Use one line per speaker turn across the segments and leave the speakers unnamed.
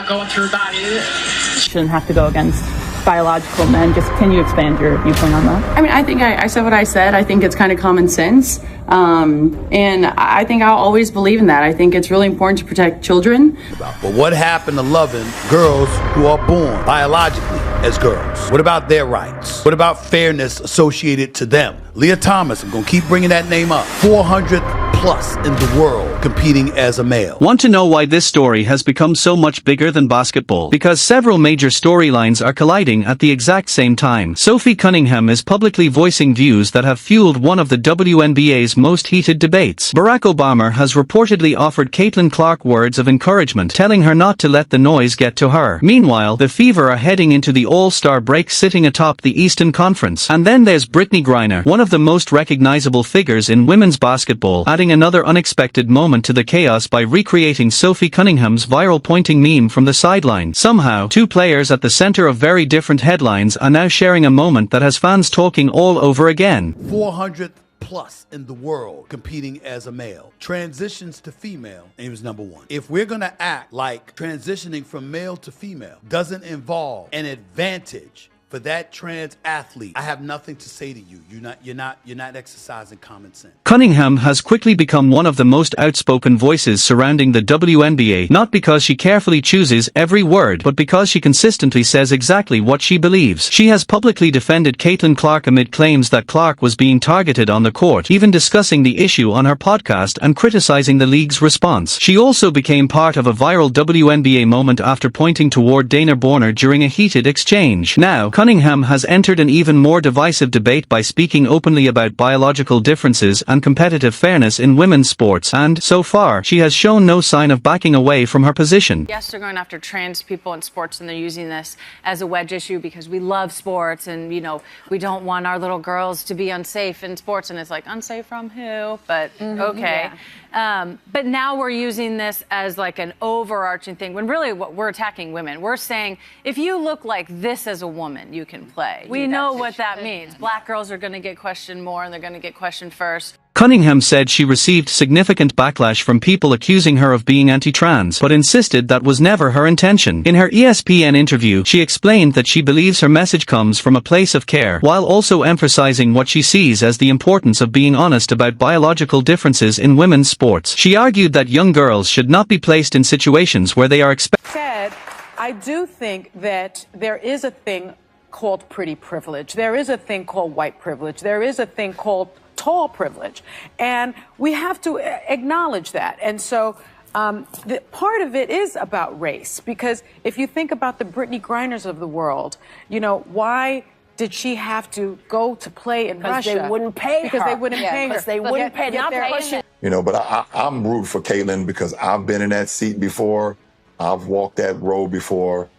going through body is.
Shouldn't have to go against biological men. Just can you expand your viewpoint on that?
I mean, I think I said what I said. I think it's kind of common sense. And I think I'll always believe in that. I think it's really important to protect children.
But what happened to loving girls who are born biologically as girls? What about their rights? What about fairness associated to them? Leah Thomas, I'm going to keep bringing that name up. 400 plus in the world competing as a male.
Want to know why this story has become so much bigger than basketball? Because several major storylines are colliding at the exact same time. Sophie Cunningham is publicly voicing views that have fueled one of the WNBA's most heated debates. Barack Obama has reportedly offered Caitlin Clark words of encouragement, telling her not to let the noise get to her. Meanwhile, the Fever are heading into the All-Star break sitting atop the Eastern Conference. And then there's Brittney Griner, one of the most recognizable figures in women's basketball, adding another unexpected moment to the chaos by recreating Sophie Cunningham's viral pointing meme from the sideline. Somehow, two players at the center of very different headlines are now sharing a moment that has fans talking all over again.
400 plus in the world competing as a male. Transitions to female, and he was number one. If we're gonna act like transitioning from male to female doesn't involve an advantage for that trans athlete, I have nothing to say to you. You're not exercising common sense.
Cunningham has quickly become one of the most outspoken voices surrounding the WNBA, not because she carefully chooses every word, but because she consistently says exactly what she believes. She has publicly defended Caitlin Clark amid claims that Clark was being targeted on the court, even discussing the issue on her podcast and criticizing the league's response. She also became part of a viral WNBA moment after pointing toward Dana Borner during a heated exchange. Now, Cunningham has entered an even more divisive debate by speaking openly about biological differences and competitive fairness in women's sports, and, so far, she has shown no sign of backing away from her position.
Yes, they're going after trans people in sports, and they're using this as a wedge issue because we love sports, and, you know, we don't want our little girls to be unsafe in sports, and it's like, unsafe from who? But, okay. Yeah. But now we're using this as like an overarching thing, when really what we're attacking women. We're saying, if you look like this as a woman, you can play. We know what that means. Black girls are going to get questioned more, and they're going to get questioned first.
Cunningham said she received significant backlash from people accusing her of being anti-trans, but insisted that was never her intention. In her ESPN interview, she explained that she believes her message comes from a place of care, while also emphasizing what she sees as the importance of being honest about biological differences in women's sports. She argued that young girls should not be placed in situations where they are expected.
I do think that there is a thing called pretty privilege. There is a thing called white privilege. There is a thing called tall privilege. And we have to acknowledge that. And so the part of it is about race, because if you think about the Brittney Griners of the world, you know, why did she have to go to play in Russia?
Because they wouldn't pay her.
Because they wouldn't pay her.
Because they wouldn't pay her.
You know, but I'm rooting for Caitlin because I've been in that seat before. I've walked that road before.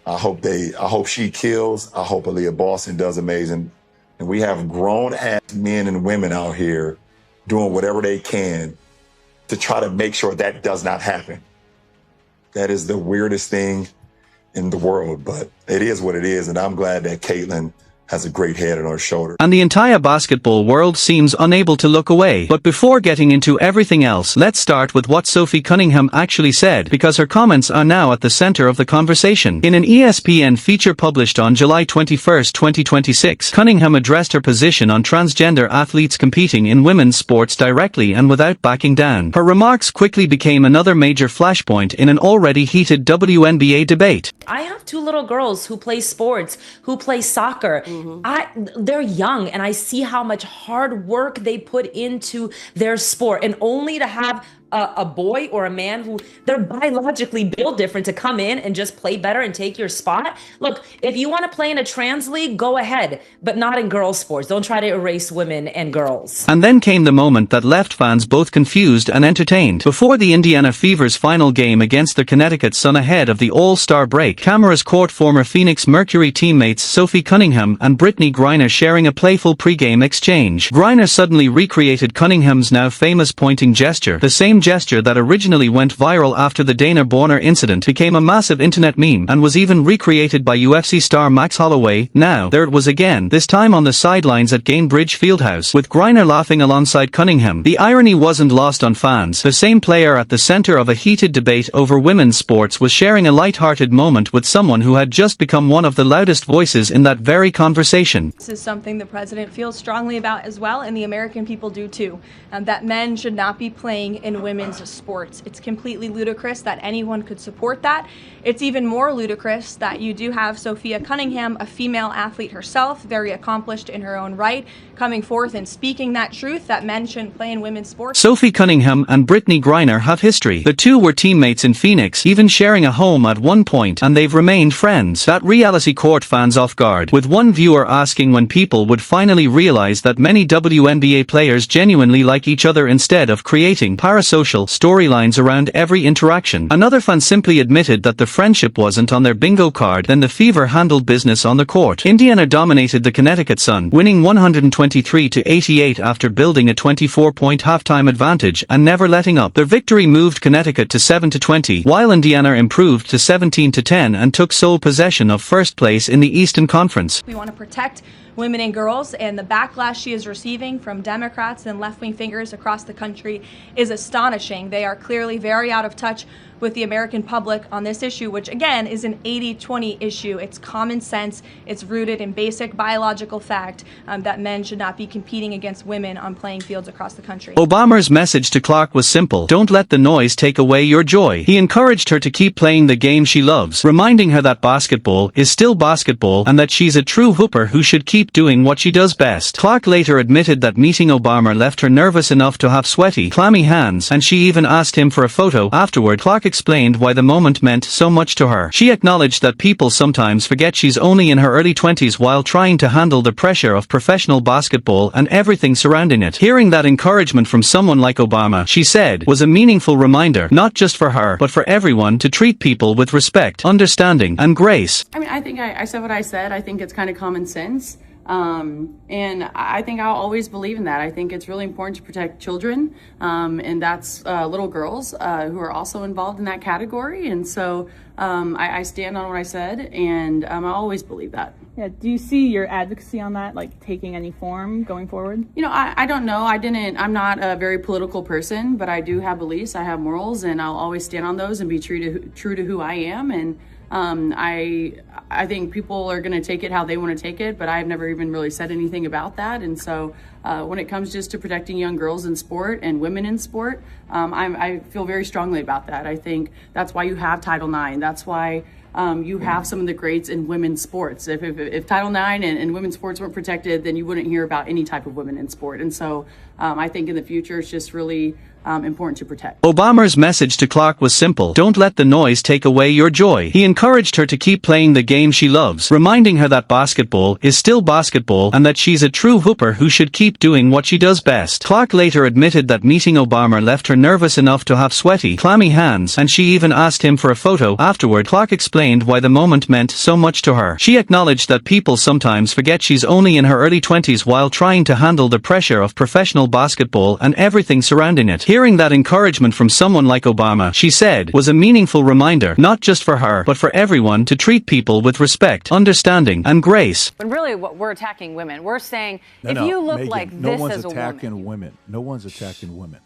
I hope she kills. I hope Aaliyah Boston does amazing. And we have grown-ass men and women out here doing whatever they can to try to make sure that does not happen. That is the weirdest thing in the world, but it is what it is, and I'm glad that Caitlin has a great head on her shoulder.
And the entire basketball world seems unable to look away. But before getting into everything else, let's start with what Sophie Cunningham actually said, because her comments are now at the center of the conversation. In an ESPN feature published on July 21, 2026, Cunningham addressed her position on transgender athletes competing in women's sports directly and without backing down. Her remarks quickly became another major flashpoint in an already heated WNBA debate.
I have two little girls who play sports, who play soccer. They're young, and I see how much hard work they put into their sport, and only to have a boy or a man who they're biologically built different to come in and just play better and take your spot. Look, if you want to play in a trans league, go ahead, but not in girls' sports. Don't try to erase women and girls.
And then came the moment that left fans both confused and entertained. Before the Indiana Fever's final game against the Connecticut Sun ahead of the All-Star break, cameras caught former Phoenix Mercury teammates Sophie Cunningham and Brittney Griner sharing a playful pre-game exchange. Griner suddenly recreated Cunningham's now famous pointing gesture, the same gesture that originally went viral after the Dana Borner incident became a massive internet meme and was even recreated by UFC star Max Holloway. Now, there it was again, this time on the sidelines at Gainbridge Fieldhouse, with Griner laughing alongside Cunningham. The irony wasn't lost on fans. The same player at the center of a heated debate over women's sports was sharing a light-hearted moment with someone who had just become one of the loudest voices in that very conversation.
This is something the president feels strongly about as well, and the American people do too, that men should not be playing in women's sports. It's completely ludicrous that anyone could support that. It's even more ludicrous that you do have Sophie Cunningham, a female athlete herself, very accomplished in her own right, coming forth and speaking that truth that men shouldn't play in women's sports.
Sophie Cunningham and Brittany Griner have history. The two were teammates in Phoenix, even sharing a home at one point, and they've remained friends. That reality caught fans off guard, with one viewer asking when people would finally realize that many WNBA players genuinely like each other instead of creating parasocial storylines around every interaction. Another fan simply admitted that the friendship wasn't on their bingo card. Then the Fever handled business on the court. Indiana dominated the Connecticut Sun, winning 123-88 after building a 24-point halftime advantage and never letting up. Their victory moved Connecticut to 7-20, while Indiana improved to 17-10 and took sole possession of first place in the Eastern Conference.
We want to protect women and girls, and the backlash she is receiving from Democrats and left-wing figures across the country is astonishing. They are clearly very out of touch with the American public on this issue, which again is an 80-20 issue. It's common sense. It's rooted in basic biological fact that men should not be competing against women on playing fields across the country.
Obama's message to Clark was simple: don't let the noise take away your joy. He encouraged her to keep playing the game she loves, reminding her that basketball is still basketball and that she's a true hooper who should keep doing what she does best. Clark later admitted that meeting Obama left her nervous enough to have sweaty, clammy hands, and she even asked him for a photo. Afterward, Clark explained why the moment meant so much to her. She acknowledged that people sometimes forget she's only in her early 20s while trying to handle the pressure of professional basketball and everything surrounding it. Hearing that encouragement from someone like Obama, she said, was a meaningful reminder, not just for her, but for everyone, to treat people with respect, understanding, and grace.
I mean, I think I said what I said. I think it's kind of common sense. And I think I'll always believe in that. I think it's really important to protect children, and that's little girls who are also involved in that category. And so I stand on what I said, and I always believe that.
Yeah. Do you see your advocacy on that, like, taking any form going forward?
You know, I don't know. I'm not a very political person, but I do have beliefs. I have morals, and I'll always stand on those and be true to who I am. And I think people are going to take it how they want to take it, but I've never even really said anything about that. And so when it comes just to protecting young girls in sport and women in sport, I feel very strongly about that. I think that's why you have Title IX. That's why you have some of the greats in women's sports. If Title IX and women's sports weren't protected, then you wouldn't hear about any type of women in sport. And so I think in the future it's just really important to protect.
Obama's message to Clark was simple: don't let the noise take away your joy. He encouraged her to keep playing the game she loves, reminding her that basketball is still basketball and that she's a true hooper who should keep doing what she does best. Clark later admitted that meeting Obama left her nervous enough to have sweaty, clammy hands, and she even asked him for a photo. Afterward, Clark explained why the moment meant so much to her. She acknowledged that people sometimes forget she's only in her early 20s while trying to handle the pressure of professional basketball and everything surrounding it. Hearing that encouragement from someone like Obama, she said, was a meaningful reminder, not just for her, but for everyone, to treat people with respect, understanding, and grace.
When really what we're attacking women. We're saying, if you look
Megan,
like
no
this
one's
as a
attacking
woman.
No one's attacking women.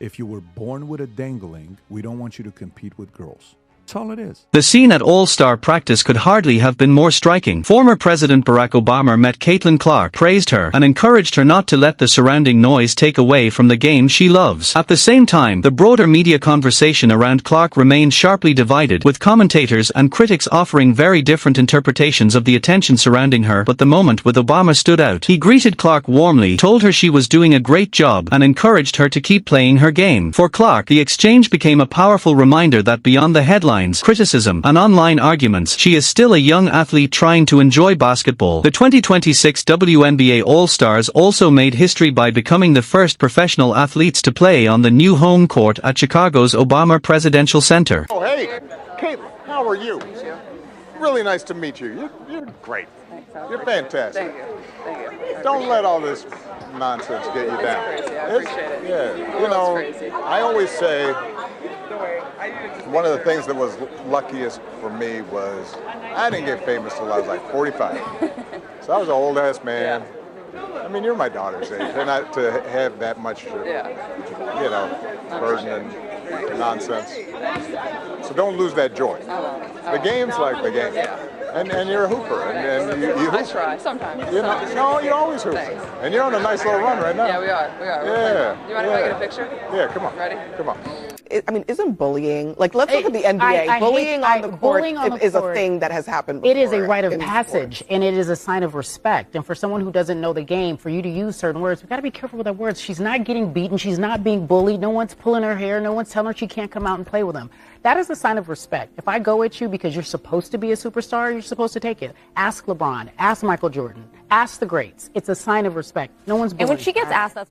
If you were born with a dangling, we don't want you to compete with girls. That's all it is.
The scene at All-Star practice could hardly have been more striking. Former President Barack Obama met Caitlin Clark, praised her, and encouraged her not to let the surrounding noise take away from the game she loves. At the same time, the broader media conversation around Clark remained sharply divided, with commentators and critics offering very different interpretations of the attention surrounding her. But the moment with Obama stood out. He greeted Clark warmly, told her she was doing a great job, and encouraged her to keep playing her game. For Clark, the exchange became a powerful reminder that beyond the headlines, criticism, and online arguments, she is still a young athlete trying to enjoy basketball. The 2026 WNBA All-Stars also made history by becoming the first professional athletes to play on the new home court at Chicago's Obama Presidential Center.
Oh, hey, Caitlin, how are you? Really nice to meet you. You're great. You're fantastic.
Thank you.
Don't let all this nonsense get you down.
Crazy. I appreciate it.
Yeah, you know,
crazy.
I always say one of the things that was luckiest for me was I didn't get famous till I was like 45. So I was an old ass man. I mean, you're my daughter's age, and to have that much, you know, burden and nonsense. So don't lose that joy. The game's like the game. And you're a hooper, and you hoop.
I try sometimes.
You know, no, you always hoop. And you're on a nice little run right now.
Yeah, we are.
Yeah.
You mind if I get a picture?
Yeah, come on.
Ready?
Come on.
I mean, isn't bullying, like, let's look at the NBA. Bullying on the court is a thing that has happened before.
It is a rite of
in
passage,
sports.
and it is a sign of respect. And for someone who doesn't know the game, for you to use certain words, we've got to be careful with our words. She's not getting beaten. She's not being bullied. No one's pulling her hair. No one's telling her she can't come out and play with them. That is a sign of respect. If I go at you because you're supposed to be a superstar, you're supposed to take it. Ask LeBron. Ask Michael Jordan. Ask the greats. It's a sign of respect. No one's bullying.
And when she gets asked that